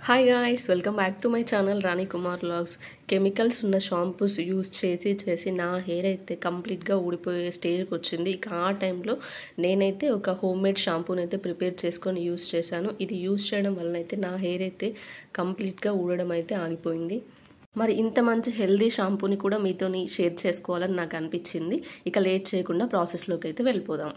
Hi guys, welcome back to my channel Rani Kumar vlogs. Chemicals ఉన్న shampoos use చేసి నా hair అయితే కంప్లీట్గా ఊడిపోయే స్టేజ్కి వచ్చింది. ఇక ఆ టైంలో నేనైతే ఒక హోమ్మేడ్ షాంపూని అయితే ప్రిపేర్ చేసుకొని యూజ్ చేశాను. ఇది యూజ్ చేయడం వలన అయితే నా హెయిర్ అయితే కంప్లీట్గా ఊడడం అయితే ఆగిపోయింది. మరి ఇంత మంచి హెల్దీ షాంపూని కూడా మీతోని షేర్ చేసుకోవాలని నాకు అనిపించింది. ఇక లేట్ చేయకుండా ప్రాసెస్లోకి అయితే వెళ్ళిపోదాం.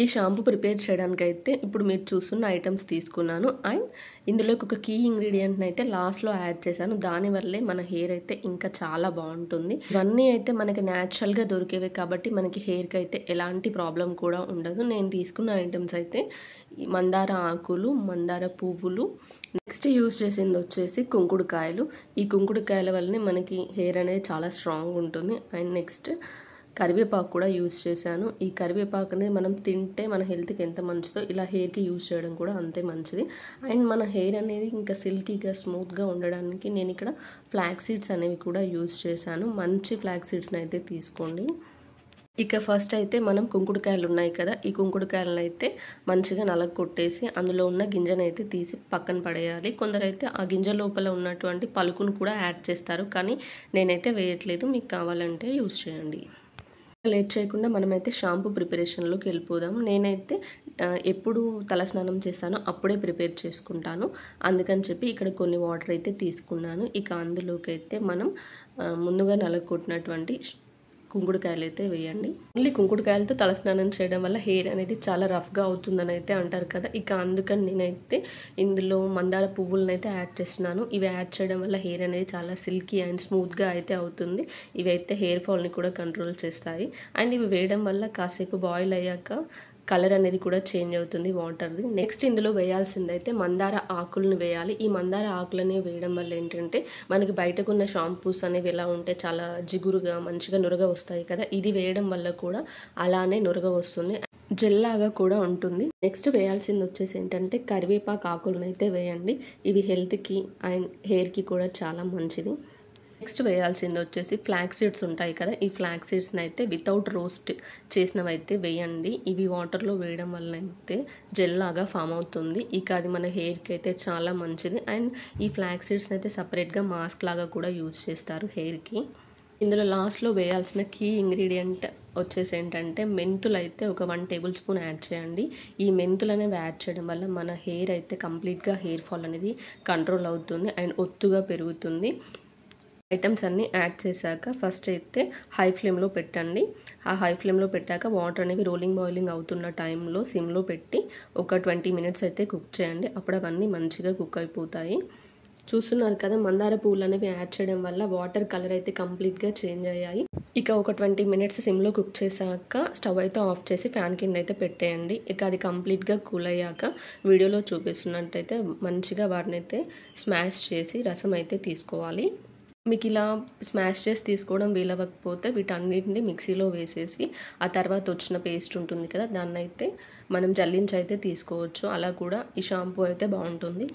ఈ షాంపూ ప్రిపేర్ చేయడానికైతే ఇప్పుడు మీరు చూస్తున్న ఐటమ్స్ తీసుకున్నాను. అండ్ ఇందులోకి ఒక కీ ఇంగ్రీడియంట్ని అయితే లాస్ట్లో యాడ్ చేశాను. దానివల్లే మన హెయిర్ అయితే ఇంకా చాలా బాగుంటుంది. ఇవన్నీ అయితే మనకి న్యాచురల్గా దొరికేవే కాబట్టి మనకి హెయిర్కి అయితే ఎలాంటి ప్రాబ్లం కూడా ఉండదు. నేను తీసుకున్న ఐటమ్స్ అయితే మందార ఆకులు, మందార పువ్వులు, నెక్స్ట్ యూజ్ చేసింది వచ్చేసి కుంకుడుకాయలు. ఈ కుంకుడుకాయల వల్లనే మనకి హెయిర్ అనేది చాలా స్ట్రాంగ్ ఉంటుంది. అండ్ నెక్స్ట్ కరివేపాకు కూడా యూజ్ చేశాను. ఈ కరివేపాకు అనేది మనం తింటే మన హెల్త్కి ఎంత మంచిదో ఇలా హెయిర్కి యూజ్ చేయడం కూడా అంతే మంచిది. అండ్ మన హెయిర్ అనేది ఇంకా సిల్కీగా స్మూత్గా ఉండడానికి నేను ఇక్కడ ఫ్లాక్స్ సీడ్స్ అనేవి కూడా యూజ్ చేశాను. మంచి ఫ్లాక్స్ సీడ్స్ని అయితే తీసుకోండి. ఇక ఫస్ట్ అయితే మనం కుంకుడుకాయలు ఉన్నాయి కదా, ఈ కుంకుడుకాయలను అయితే మంచిగా నలగొట్టేసి అందులో ఉన్న గింజను అయితే తీసి పక్కన పడేయాలి. కొందరైతే ఆ గింజ లోపల ఉన్నటువంటి పలుకును కూడా యాడ్ చేస్తారు, కానీ నేనైతే వేయట్లేదు. మీకు కావాలంటే యూజ్ చేయండి. లేట్ చేయకుండా మనమైతే షాంపూ ప్రిపరేషన్లోకి వెళ్ళిపోదాం. నేనైతే ఎప్పుడు తలస్నానం చేస్తానో అప్పుడే ప్రిపేర్ చేసుకుంటాను. అందుకని చెప్పి ఇక్కడ కొన్ని వాటర్ అయితే తీసుకున్నాను. ఇక అందులోకి అయితే మనం ముందుగా నలగొట్టినటువంటి కుంకుడుకాయలు అయితే వేయండి. ఓన్లీ కుంకుడుకాయలతో తలస్నానం చేయడం వల్ల హెయిర్ అనేది చాలా రఫ్గా అవుతుందని అయితే అంటారు కదా. ఇక అందుకని నేనైతే ఇందులో మందార పువ్వులను అయితే యాడ్ చేస్తున్నాను. ఇవి యాడ్ చేయడం వల్ల హెయిర్ అనేది చాలా సిల్కీ అండ్ స్మూత్గా అయితే అవుతుంది. ఇవి అయితే హెయిర్ ఫాల్ని కూడా కంట్రోల్ చేస్తాయి. అండ్ ఇవి వేయడం వల్ల కాసేపు బాయిల్ అయ్యాక కలర్ అనేది కూడా చేంజ్ అవుతుంది వాటర్ది. నెక్స్ట్ ఇందులో వేయాల్సింది అయితే మందార ఆకులను వేయాలి. ఈ మందార ఆకులని వేయడం వల్ల ఏంటంటే మనకి బయటకున్న షాంపూస్ అనేవి ఎలా ఉంటే చాలా జిగురుగా మంచిగా నురగ వస్తాయి కదా, ఇది వేయడం వల్ల కూడా అలానే నురగ వస్తుంది, జెల్ లాగా కూడా ఉంటుంది. నెక్స్ట్ వేయాల్సింది వచ్చేసి ఏంటంటే కరివేపాకు ఆకులను అయితే వేయండి. ఇవి హెల్త్కి అండ్ హెయిర్కి కూడా చాలా మంచిది. నెక్స్ట్ వేయాల్సింది వచ్చేసి ఫ్లాక్స్ సీడ్స్ ఉంటాయి కదా, ఈ ఫ్లాక్స్ సీడ్స్ని అయితే వితౌట్ రోస్ట్ చేసినవి అయితే వేయండి. ఇవి వాటర్లో వేయడం వల్ల అయితే జెల్ లాగా ఫామ్ అవుతుంది. ఇక అది మన హెయిర్కి అయితే చాలా మంచిది. అండ్ ఈ ఫ్లాక్స్ సీడ్స్ని అయితే సపరేట్గా మాస్క్ లాగా కూడా యూజ్ చేస్తారు హెయిర్కి. ఇందులో లాస్ట్లో వేయాల్సిన కీ ఇంగ్రీడియంట్ వచ్చేసి ఏంటంటే మెంతులు అయితే ఒక 1 టేబుల్ స్పూన్ యాడ్ చేయండి. ఈ మెంతులు అనేవి యాడ్ చేయడం వల్ల మన హెయిర్ అయితే కంప్లీట్గా హెయిర్ ఫాల్ అనేది కంట్రోల్ అవుతుంది అండ్ ఒత్తుగా పెరుగుతుంది. ఐటమ్స్ అన్నీ యాడ్ చేశాక ఫస్ట్ అయితే హై ఫ్లేమ్లో పెట్టండి. ఆ హై ఫ్లేమ్లో పెట్టాక వాటర్ అనేవి రోలింగ్ బాయిలింగ్ అవుతున్న టైంలో సిమ్లో పెట్టి ఒక 20 మినిట్స్ అయితే కుక్ చేయండి. అప్పుడు అవన్నీ మంచిగా కుక్ అయిపోతాయి. చూస్తున్నారు కదా, మందార పువ్వులు అనేవి యాడ్ చేయడం వల్ల వాటర్ కలర్ అయితే కంప్లీట్గా చేంజ్ అయ్యాయి. ఇక ఒక 20 మినిట్స్ సిమ్లో కుక్ చేశాక స్టవ్ అయితే ఆఫ్ చేసి ఫ్యాన్ కింద అయితే పెట్టేయండి. ఇక అది కంప్లీట్గా కూల్ అయ్యాక వీడియోలో చూపిస్తున్నట్టయితే మంచిగా వాటిని అయితే స్మాష్ చేసి రసం అయితే తీసుకోవాలి. మీకు ఇలా స్మాష్ చేసి తీసుకోవడం వీలవ్వకపోతే వీటన్నిటిని మిక్సీలో వేసేసి ఆ తర్వాత వచ్చిన పేస్ట్ ఉంటుంది కదా, దాన్ని అయితే మనం జల్లించి అయితే తీసుకోవచ్చు. అలా కూడా ఈ షాంపూ అయితే బాగుంటుంది.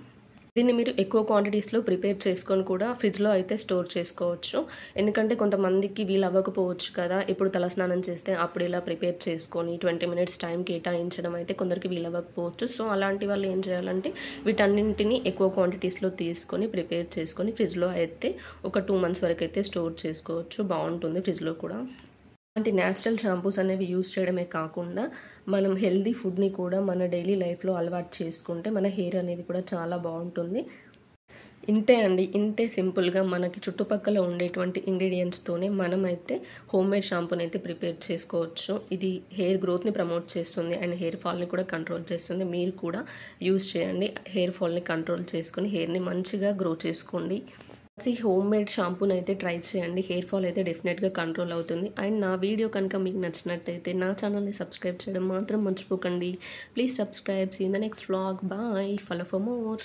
దీన్ని మీరు ఎక్కువ క్వాంటిటీస్లో ప్రిపేర్ చేసుకొని కూడా ఫ్రిడ్జ్లో అయితే స్టోర్ చేసుకోవచ్చు. ఎందుకంటే కొంతమందికి వీలు అవ్వకపోవచ్చు కదా, ఇప్పుడు తలస్నానం చేస్తే అప్పుడు ఇలా ప్రిపేర్ చేసుకొని 20 మినిట్స్ టైం కేటాయించడం అయితే కొందరికి వీలు అవ్వకపోవచ్చు. సో అలాంటి వాళ్ళు ఏం చేయాలంటే వీటన్నింటిని ఎక్కువ క్వాంటిటీస్లో తీసుకొని ప్రిపేర్ చేసుకొని ఫ్రిడ్జ్లో అయితే ఒక 2 మంత్స్ వరకు అయితే స్టోర్ చేసుకోవచ్చు. బాగుంటుంది ఫ్రిడ్జ్లో కూడా. అలాంటి న్యాచురల్ షాంపూస్ అనేవి యూజ్ చేయడమే కాకుండా మనం హెల్దీ ఫుడ్ని కూడా మన డైలీ లైఫ్లో అలవాటు చేసుకుంటే మన హెయిర్ అనేది కూడా చాలా బాగుంటుంది. ఇంతే అండి, ఇంతే సింపుల్గా మనకి చుట్టుపక్కల ఉండేటువంటి ఇంగ్రీడియంట్స్తోనే మనం అయితే హోమ్మేడ్ షాంపూని అయితే ప్రిపేర్ చేసుకోవచ్చు. ఇది హెయిర్ గ్రోత్ని ప్రమోట్ చేస్తుంది అండ్ హెయిర్ ఫాల్ని కూడా కంట్రోల్ చేస్తుంది. మీరు కూడా యూజ్ చేయండి. హెయిర్ ఫాల్ని కంట్రోల్ చేసుకొని హెయిర్ని మంచిగా గ్రో చేసుకోండి. ఈ హోమ్మేడ్ షాంపూని అయితే ట్రై చేయండి. హెయిర్ ఫాల్ అయితే డెఫినెట్గా కంట్రోల్ అవుతుంది. అండ్ నా వీడియో కనుక మీకు నచ్చినట్టయితే నా ఛానల్ని సబ్స్క్రైబ్ చేయడం మాత్రం మర్చిపోకండి. Please subscribe. See in the next vlog. Bye. Follow for more.